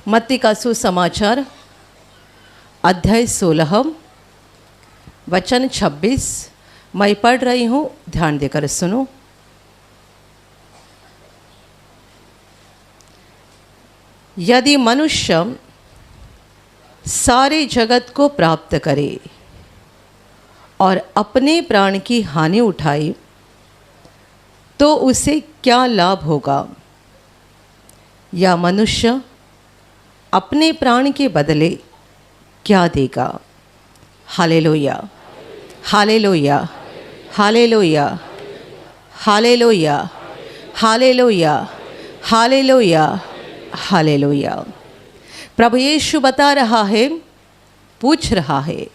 मत्ती का सुसमाचार अध्याय 16 वचन 26 मैं पढ़ रही हूँ, ध्यान देकर सुनो। यदि मनुष्य सारे जगत को प्राप्त करे और अपने प्राण की हानि उठाए तो उसे क्या लाभ होगा? या मनुष्य अपने प्राण के बदले क्या देगा? Hallelujah, hallelujah, hallelujah, hallelujah, hallelujah, hallelujah, hallelujah. प्रभु यीशु बता रहा है, पूछ रहा है,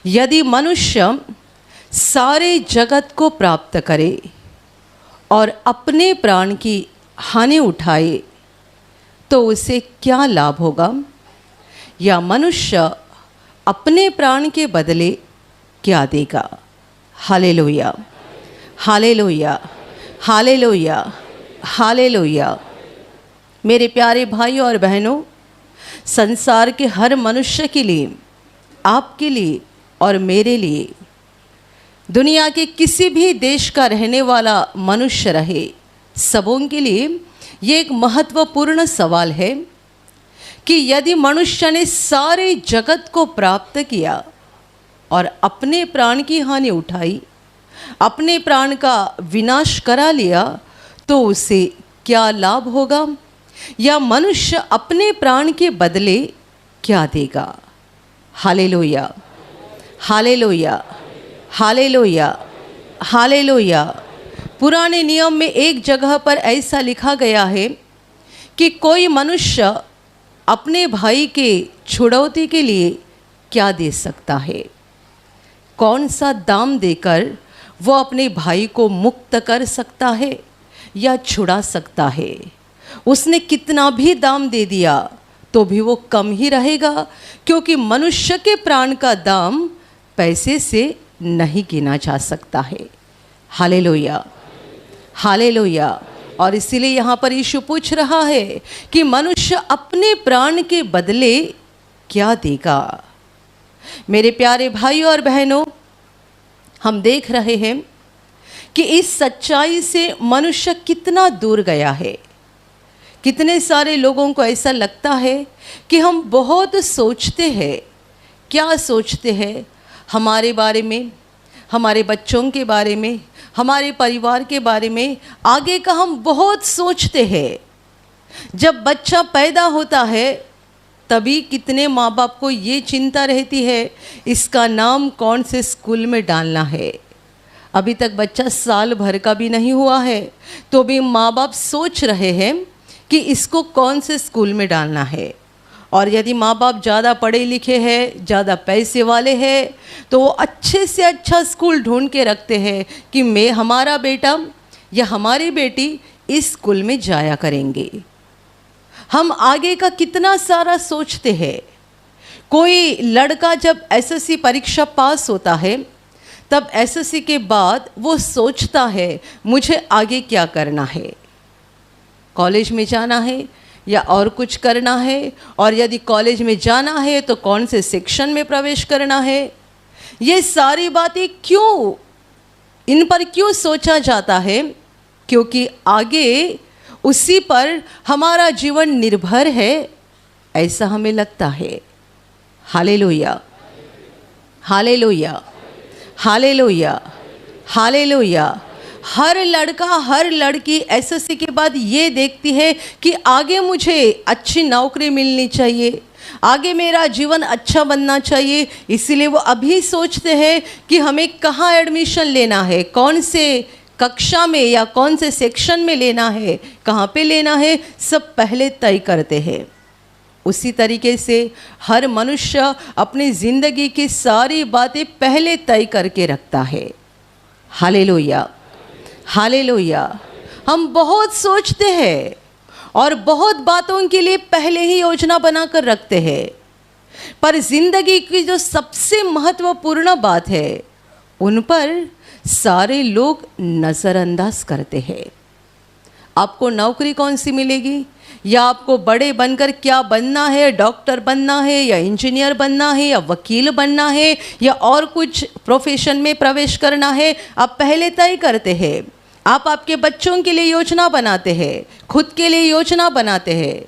यदि मनुष्य सारे जगत को प्राप्त करे और अपने प्राण की हानि उठाए तो उसे क्या लाभ होगा? या मनुष्य अपने प्राण के बदले क्या देगा? Hallelujah, hallelujah, hallelujah, hallelujah. मेरे प्यारे भाइयों और बहनों, संसार के हर मनुष्य के लिए, आपके लिए और मेरे लिए, दुनिया के किसी भी देश का रहने वाला मनुष्य रहे, सबों के लिए ये एक महत्वपूर्ण सवाल है कि यदि मनुष्य ने सारे जगत को प्राप्त किया और अपने प्राण की हानि उठाई, अपने प्राण का विनाश करा लिया, तो उसे क्या लाभ होगा? या मनुष्य अपने प्राण के बदले क्या देगा? Hallelujah, hallelujah, hallelujah, hallelujah. पुराने नियम में एक जगह पर ऐसा लिखा गया है कि कोई मनुष्य अपने भाई के छुड़ौती के लिए क्या दे सकता है? कौन सा दाम देकर वो अपने भाई को मुक्त कर सकता है या छुड़ा सकता है? उसने कितना भी दाम दे दिया तो भी वो कम ही रहेगा, क्योंकि मनुष्य के प्राण का दाम पैसे से नहीं गिना जा सकता है। Hallelujah, hallelujah. और इसीलिए यहाँ पर यीशु पूछ रहा है कि मनुष्य अपने प्राण के बदले क्या देगा? मेरे प्यारे भाइयों और बहनों, हम देख रहे हैं कि इस सच्चाई से मनुष्य कितना दूर गया है। कितने सारे लोगों को ऐसा लगता है कि हम बहुत सोचते हैं। क्या सोचते हैं? हमारे बारे में, हमारे बच्चों के बारे में, हमारे परिवार के बारे में, आगे का हम बहुत सोचते हैं। जब बच्चा पैदा होता है तभी कितने माँ बाप को ये चिंता रहती है, इसका नाम कौन से स्कूल में डालना है। अभी तक बच्चा साल भर का भी नहीं हुआ है तो भी माँ बाप सोच रहे हैं कि इसको कौन से स्कूल में डालना है। और यदि माँ बाप ज़्यादा पढ़े लिखे हैं, ज़्यादा पैसे वाले हैं, तो वो अच्छे से अच्छा स्कूल ढूंढ के रखते हैं कि हमारा बेटा या हमारी बेटी इस स्कूल में जाया करेंगे। हम आगे का कितना सारा सोचते हैं। कोई लड़का जब एसएससी परीक्षा पास होता है तब एसएससी के बाद वो सोचता है मुझे आगे क्या करना है, कॉलेज में जाना है या और कुछ करना है, और यदि कॉलेज में जाना है तो कौन से सेक्शन में प्रवेश करना है। ये सारी बातें क्यों, इन पर क्यों सोचा जाता है? क्योंकि आगे उसी पर हमारा जीवन निर्भर है, ऐसा हमें लगता है। Hallelujah, hallelujah, hallelujah, hallelujah. हर लड़का, हर लड़की एसएससी के बाद ये देखती है कि आगे मुझे अच्छी नौकरी मिलनी चाहिए, आगे मेरा जीवन अच्छा बनना चाहिए। इसीलिए वो अभी सोचते हैं कि हमें कहाँ एडमिशन लेना है, कौन से कक्षा में या कौन से सेक्शन में लेना है, कहाँ पे लेना है, सब पहले तय करते हैं। उसी तरीके से हर मनुष्य अपनी ज़िंदगी की सारी बातें पहले तय करके रखता है। Hallelujah, hallelujah. हम बहुत सोचते हैं और बहुत बातों के लिए पहले ही योजना बनाकर रखते हैं, पर जिंदगी की जो सबसे महत्वपूर्ण बात है उन पर सारे लोग नज़रअंदाज करते हैं। आपको नौकरी कौन सी मिलेगी, या आपको बड़े बनकर क्या बनना है, डॉक्टर बनना है या इंजीनियर बनना है या वकील बनना है या और कुछ प्रोफेशन में प्रवेश करना है, आप पहले तय करते हैं। आप आपके बच्चों के लिए योजना बनाते हैं, खुद के लिए योजना बनाते हैं।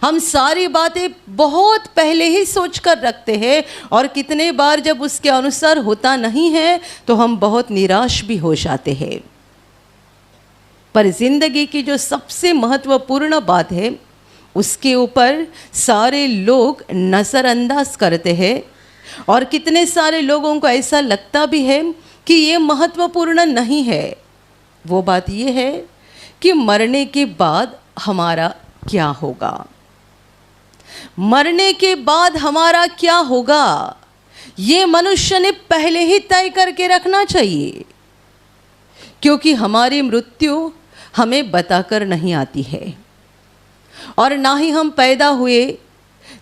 हम सारी बातें बहुत पहले ही सोच कर रखते हैं, और कितने बार जब उसके अनुसार होता नहीं है तो हम बहुत निराश भी हो जाते हैं। पर ज़िंदगी की जो सबसे महत्वपूर्ण बात है उसके ऊपर सारे लोग नज़रअंदाज करते हैं, और कितने सारे लोगों को ऐसा लगता भी है कि ये महत्वपूर्ण नहीं है। वो बात ये है कि मरने के बाद हमारा क्या होगा, मरने के बाद हमारा क्या होगा, ये मनुष्य ने पहले ही तय करके रखना चाहिए, क्योंकि हमारी मृत्यु हमें बताकर नहीं आती है, और ना ही हम पैदा हुए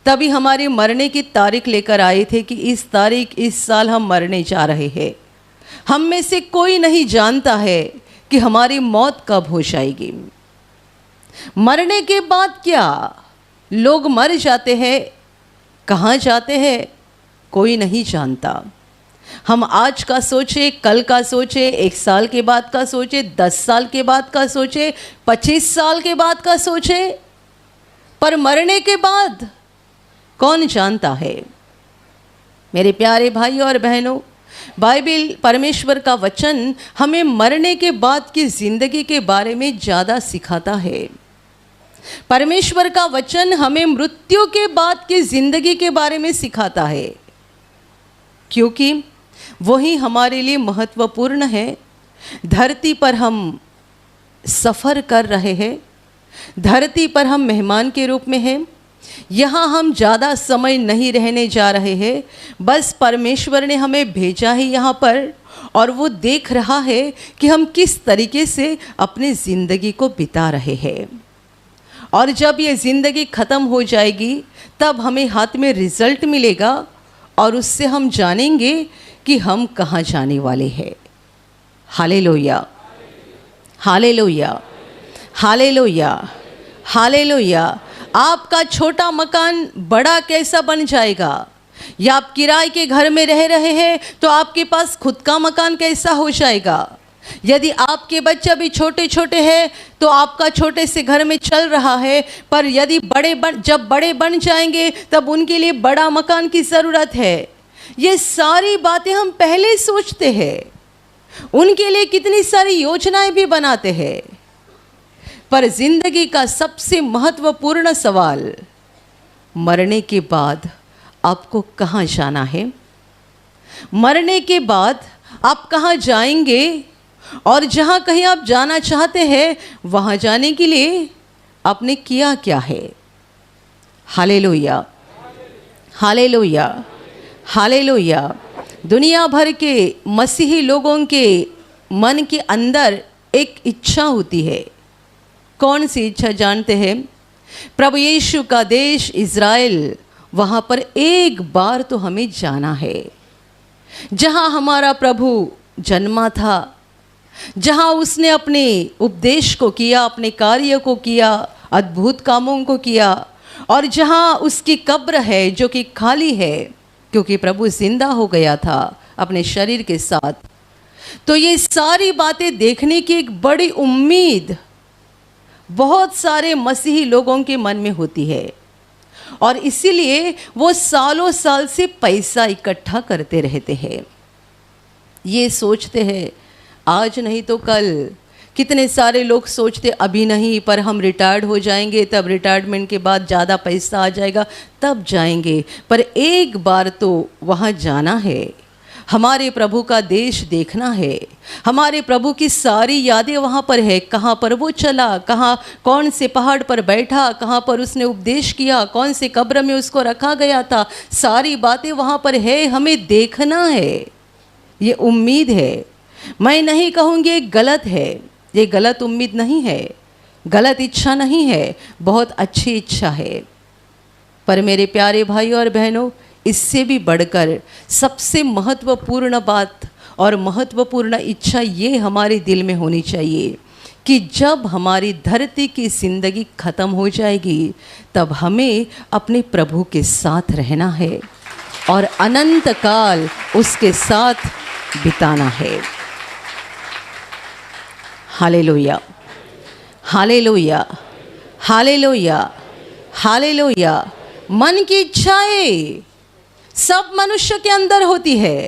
तभी हमारी मरने की तारीख लेकर आए थे कि इस तारीख इस साल हम मरने जा रहे हैं। हम में से कोई नहीं जानता है कि हमारी मौत कब हो जाएगी। मरने के बाद क्या, लोग मर जाते हैं, कहाँ जाते हैं कोई नहीं जानता। हम आज का सोचे, कल का सोचे, 1 साल के बाद का सोचे, 10 साल के बाद का सोचे, 25 साल के बाद का सोचे, पर मरने के बाद कौन जानता है। मेरे प्यारे भाई और बहनों, बाइबल परमेश्वर का वचन हमें मरने के बाद की ज़िंदगी के बारे में ज़्यादा सिखाता है। परमेश्वर का वचन हमें मृत्यु के बाद की ज़िंदगी के बारे में सिखाता है, क्योंकि वही हमारे लिए महत्वपूर्ण है। धरती पर हम सफ़र कर रहे हैं, धरती पर हम मेहमान के रूप में हैं। यहाँ हम ज़्यादा समय नहीं रहने जा रहे हैं, बस परमेश्वर ने हमें भेजा है यहाँ पर, और वो देख रहा है कि हम किस तरीके से अपनी ज़िंदगी को बिता रहे हैं। और जब ये ज़िंदगी ख़त्म हो जाएगी तब हमें हाथ में रिज़ल्ट मिलेगा, और उससे हम जानेंगे कि हम कहाँ जाने वाले हैं। Hallelujah, hallelujah, hallelujah, hallelujah. आपका छोटा मकान बड़ा कैसा बन जाएगा, या आप किराए के घर में रह रहे हैं तो आपके पास खुद का मकान कैसा हो जाएगा। यदि आपके बच्चे भी छोटे छोटे हैं तो आपका छोटे से घर में चल रहा है, पर यदि जब बड़े बन जाएंगे तब उनके लिए बड़ा मकान की ज़रूरत है। ये सारी बातें हम पहले सोचते हैं, उनके लिए कितनी सारी योजनाएं भी बनाते हैं। पर ज़िंदगी का सबसे महत्वपूर्ण सवाल, मरने के बाद आपको कहाँ जाना है, मरने के बाद आप कहाँ जाएंगे, और जहाँ कहीं आप जाना चाहते हैं वहाँ जाने के लिए आपने किया क्या है। Hallelujah, hallelujah, hallelujah. दुनिया भर के मसीही लोगों के मन के अंदर एक इच्छा होती है। कौन सी इच्छा जानते हैं? प्रभु यीशु का देश इज़राइल, वहाँ पर एक बार तो हमें जाना है, जहाँ हमारा प्रभु जन्मा था, जहाँ उसने अपने उपदेश को किया, अपने कार्य को किया, अद्भुत कामों को किया, और जहाँ उसकी कब्र है जो कि खाली है, क्योंकि प्रभु जिंदा हो गया था अपने शरीर के साथ। तो ये सारी बातें देखने की एक बड़ी उम्मीद बहुत सारे मसीही लोगों के मन में होती है, और इसीलिए वो सालों साल से पैसा इकट्ठा करते रहते हैं। ये सोचते हैं आज नहीं तो कल। कितने सारे लोग सोचते अभी नहीं, पर हम रिटायर्ड हो जाएंगे, तब रिटायरमेंट के बाद ज़्यादा पैसा आ जाएगा तब जाएंगे। पर एक बार तो वहाँ जाना है, हमारे प्रभु का देश देखना है। हमारे प्रभु की सारी यादें वहाँ पर है, कहाँ पर वो चला, कहाँ कौन से पहाड़ पर बैठा, कहाँ पर उसने उपदेश किया, कौन से कब्र में उसको रखा गया था, सारी बातें वहाँ पर है, हमें देखना है। ये उम्मीद है। मैं नहीं कहूँगी ये गलत है, ये गलत उम्मीद नहीं है, गलत इच्छा नहीं है, बहुत अच्छी इच्छा है। पर मेरे प्यारे भाई और बहनों, इससे भी बढ़कर सबसे महत्वपूर्ण बात और महत्वपूर्ण इच्छा ये हमारे दिल में होनी चाहिए कि जब हमारी धरती की ज़िंदगी ख़त्म हो जाएगी तब हमें अपने प्रभु के साथ रहना है और अनंत काल उसके साथ बिताना है। Hallelujah, hallelujah, hallelujah, hallelujah. मन की इच्छाएं सब मनुष्य के अंदर होती है,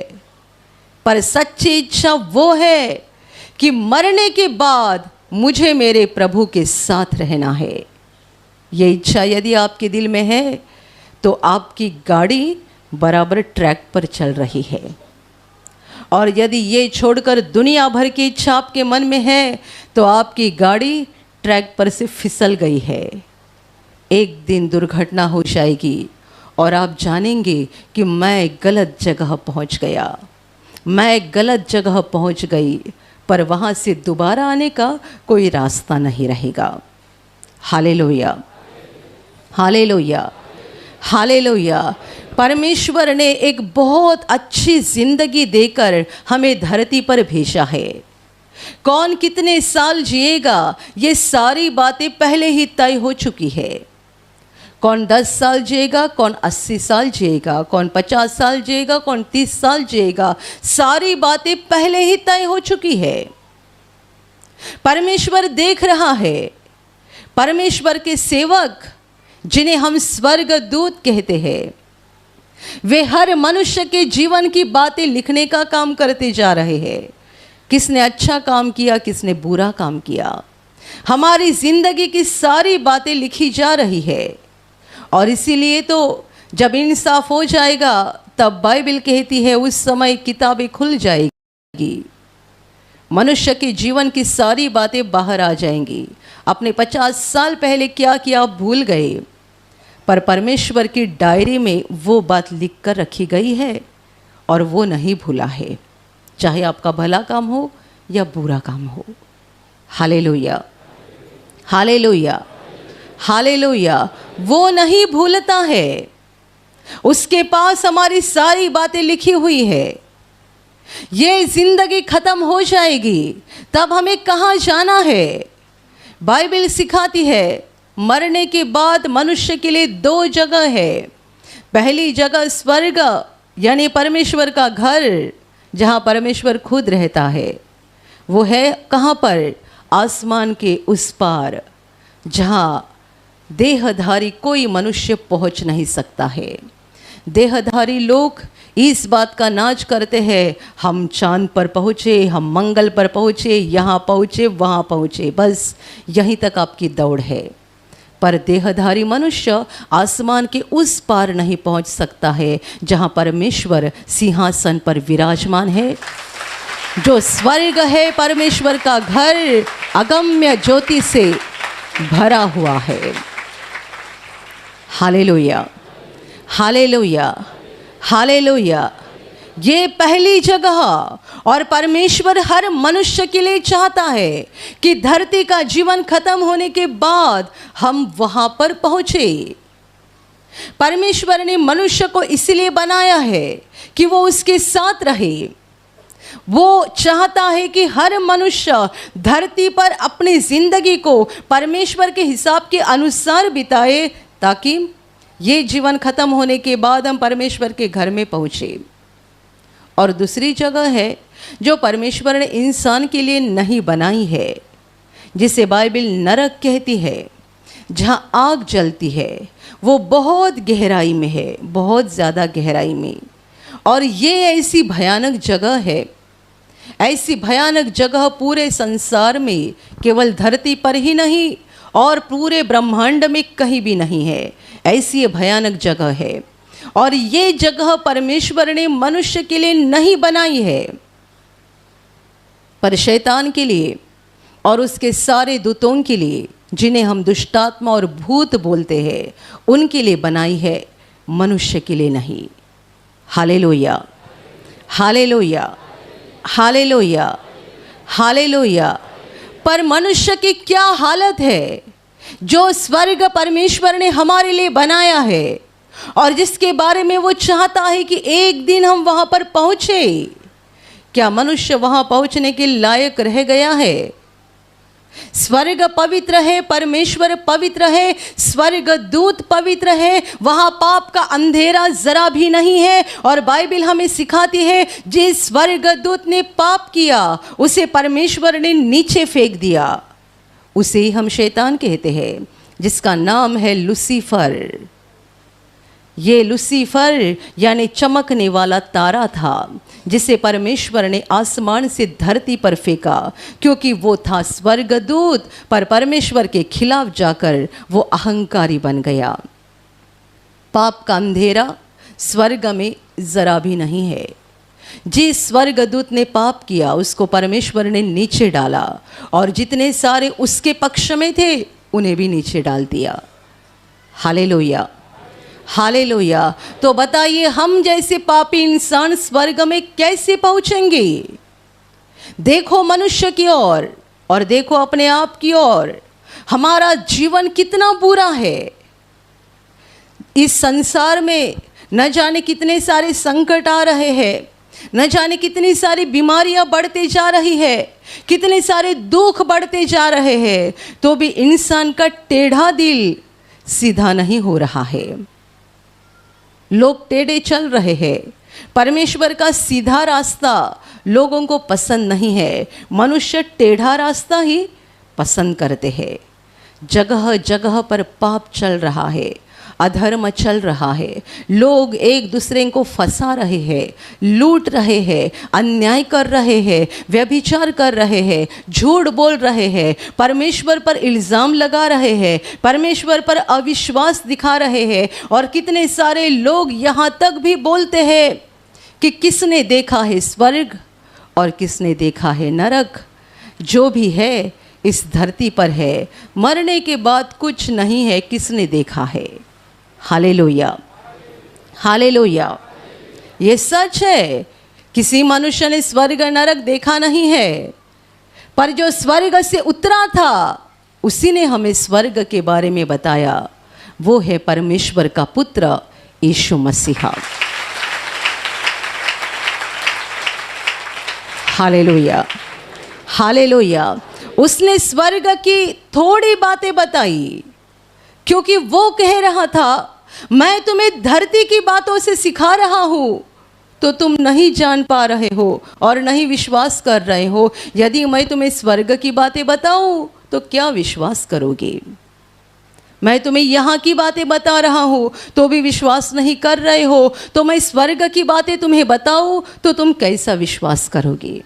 पर सच्ची इच्छा वो है कि मरने के बाद मुझे मेरे प्रभु के साथ रहना है। ये इच्छा यदि आपके दिल में है तो आपकी गाड़ी बराबर ट्रैक पर चल रही है, और यदि ये छोड़कर दुनिया भर की इच्छा आपके मन में है तो आपकी गाड़ी ट्रैक पर से फिसल गई है। एक दिन दुर्घटना हो जाएगी और आप जानेंगे कि मैं गलत जगह पहुंच गया, मैं गलत जगह पहुंच गई, पर वहाँ से दोबारा आने का कोई रास्ता नहीं रहेगा। Hallelujah, hallelujah, hallelujah. परमेश्वर ने एक बहुत अच्छी ज़िंदगी देकर हमें धरती पर भेजा है। कौन कितने साल जिएगा ये सारी बातें पहले ही तय हो चुकी है। कौन 10 साल जिएगा, कौन 80 साल जिएगा, कौन 50 साल जिएगा, कौन 30 साल जिएगा, सारी बातें पहले ही तय हो चुकी है। परमेश्वर देख रहा है। परमेश्वर के सेवक जिन्हें हम स्वर्गदूत कहते हैं, वे हर मनुष्य के जीवन की बातें लिखने का काम करते जा रहे हैं। किसने अच्छा काम किया, किसने बुरा काम किया, हमारी ज़िंदगी की सारी बातें लिखी जा रही है। और इसीलिए तो जब इंसाफ हो जाएगा तब बाइबल कहती है उस समय किताबें खुल जाएगी, मनुष्य के जीवन की सारी बातें बाहर आ जाएंगी। अपने 50 साल पहले क्या किया आप भूल गए, पर परमेश्वर की डायरी में वो बात लिख कर रखी गई है और वो नहीं भूला है, चाहे आपका भला काम हो या बुरा काम हो। Hallelujah, hallelujah, hallelujah. वो नहीं भूलता है, उसके पास हमारी सारी बातें लिखी हुई है। ये जिंदगी खत्म हो जाएगी तब हमें कहाँ जाना है। बाइबल सिखाती है मरने के बाद मनुष्य के लिए 2 जगह है। पहली जगह स्वर्ग यानी परमेश्वर का घर, जहाँ परमेश्वर खुद रहता है। वो है कहाँ पर? आसमान के उस पार, जहाँ देहधारी कोई मनुष्य पहुँच नहीं सकता है। देहधारी लोग इस बात का नाच करते हैं, हम चांद पर पहुँचे, हम मंगल पर पहुँचे, यहाँ पहुँचे, वहाँ पहुँचे, बस यहीं तक आपकी दौड़ है। पर देहधारी मनुष्य आसमान के उस पार नहीं पहुँच सकता है जहाँ परमेश्वर सिंहासन पर विराजमान है। जो स्वर्ग है परमेश्वर का घर, अगम्य ज्योति से भरा हुआ है। Hallelujah, hallelujah, hallelujah. ये पहली जगह, और परमेश्वर हर मनुष्य के लिए चाहता है कि धरती का जीवन खत्म होने के बाद हम वहाँ पर पहुँचे। परमेश्वर ने मनुष्य को इसलिए बनाया है कि वो उसके साथ रहे। वो चाहता है कि हर मनुष्य धरती पर अपनी ज़िंदगी को परमेश्वर के हिसाब के अनुसार बिताए, ताकि ये जीवन खत्म होने के बाद हम परमेश्वर के घर में पहुँचे। और दूसरी जगह है जो परमेश्वर ने इंसान के लिए नहीं बनाई है, जिसे बाइबल नरक कहती है, जहाँ आग जलती है। वो बहुत गहराई में है, बहुत ज़्यादा गहराई में। और ये ऐसी भयानक जगह है, ऐसी भयानक जगह पूरे संसार में केवल धरती पर ही नहीं और पूरे ब्रह्मांड में कहीं भी नहीं है। ऐसी भयानक जगह है, और ये जगह परमेश्वर ने मनुष्य के लिए नहीं बनाई है, पर शैतान के लिए और उसके सारे दूतों के लिए, जिन्हें हम दुष्टात्मा और भूत बोलते हैं, उनके लिए बनाई है, मनुष्य के लिए नहीं। Hallelujah, hallelujah, hallelujah, hallelujah. पर मनुष्य की क्या हालत है, जो स्वर्ग परमेश्वर ने हमारे लिए बनाया है और जिसके बारे में वो चाहता है कि एक दिन हम वहाँ पर पहुँचे। क्या मनुष्य वहाँ पहुँचने के लायक रह गया है? स्वर्ग पवित्र है, परमेश्वर पवित्र है, स्वर्ग दूत पवित्र है, वहाँ पाप का अंधेरा जरा भी नहीं है। और बाइबल हमें सिखाती है जिस स्वर्ग दूत ने पाप किया उसे परमेश्वर ने नीचे फेंक दिया। उसे ही हम शैतान कहते हैं, जिसका नाम है लूसीफर। ये लूसीफर यानी चमकने वाला तारा था, जिसे परमेश्वर ने आसमान से धरती पर फेंका, क्योंकि वो था स्वर्गदूत, पर परमेश्वर के खिलाफ जाकर वो अहंकारी बन गया। पाप का अंधेरा स्वर्ग में जरा भी नहीं है। जिस स्वर्गदूत ने पाप किया उसको परमेश्वर ने नीचे डाला, और जितने सारे उसके पक्ष में थे उन्हें भी नीचे डाल दिया। Hallelujah, hallelujah. तो बताइए, हम जैसे पापी इंसान स्वर्ग में कैसे पहुंचेंगे? देखो मनुष्य की ओर और देखो अपने आप की ओर। हमारा जीवन कितना बुरा है। इस संसार में न जाने कितने सारे संकट आ रहे हैं, न जाने कितनी सारी बीमारियां बढ़ते जा रही है, कितने सारे दुख बढ़ते जा रहे हैं, तो भी इंसान का टेढ़ा दिल सीधा नहीं हो रहा है। लोग टेढ़े चल रहे हैं। परमेश्वर का सीधा रास्ता लोगों को पसंद नहीं है। मनुष्य टेढ़ा रास्ता ही पसंद करते हैं। जगह जगह पर पाप चल रहा है, अधर्म चल रहा है। लोग एक दूसरे को फंसा रहे हैं, लूट रहे हैं, अन्याय कर रहे हैं, व्यभिचार कर रहे हैं, झूठ बोल रहे हैं, परमेश्वर पर इल्ज़ाम लगा रहे हैं, परमेश्वर पर अविश्वास दिखा रहे हैं। और कितने सारे लोग यहाँ तक भी बोलते हैं कि किसने देखा है स्वर्ग और किसने देखा है नरक। जो भी है इस धरती पर है, मरने के बाद कुछ नहीं है, किसने देखा है। Hallelujah, hallelujah. ये सच है, किसी मनुष्य ने स्वर्ग नरक देखा नहीं है, पर जो स्वर्ग से उतरा था उसी ने हमें स्वर्ग के बारे में बताया। वो है परमेश्वर का पुत्र यीशु मसीह। Hallelujah, hallelujah. उसने स्वर्ग की थोड़ी बातें बताई, क्योंकि वो कह रहा था मैं तुम्हें धरती की बातों से सिखा रहा हूँ, तो तुम नहीं जान पा रहे हो और नहीं विश्वास कर रहे हो। यदि मैं तुम्हें स्वर्ग की बातें बताऊं तो क्या विश्वास करोगे? मैं तुम्हें यहाँ की बातें बता रहा हूँ तो भी विश्वास नहीं कर रहे हो, तो मैं स्वर्ग की बातें तुम्हें बताऊं तो तुम कैसा विश्वास करोगे?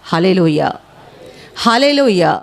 Hallelujah, hallelujah.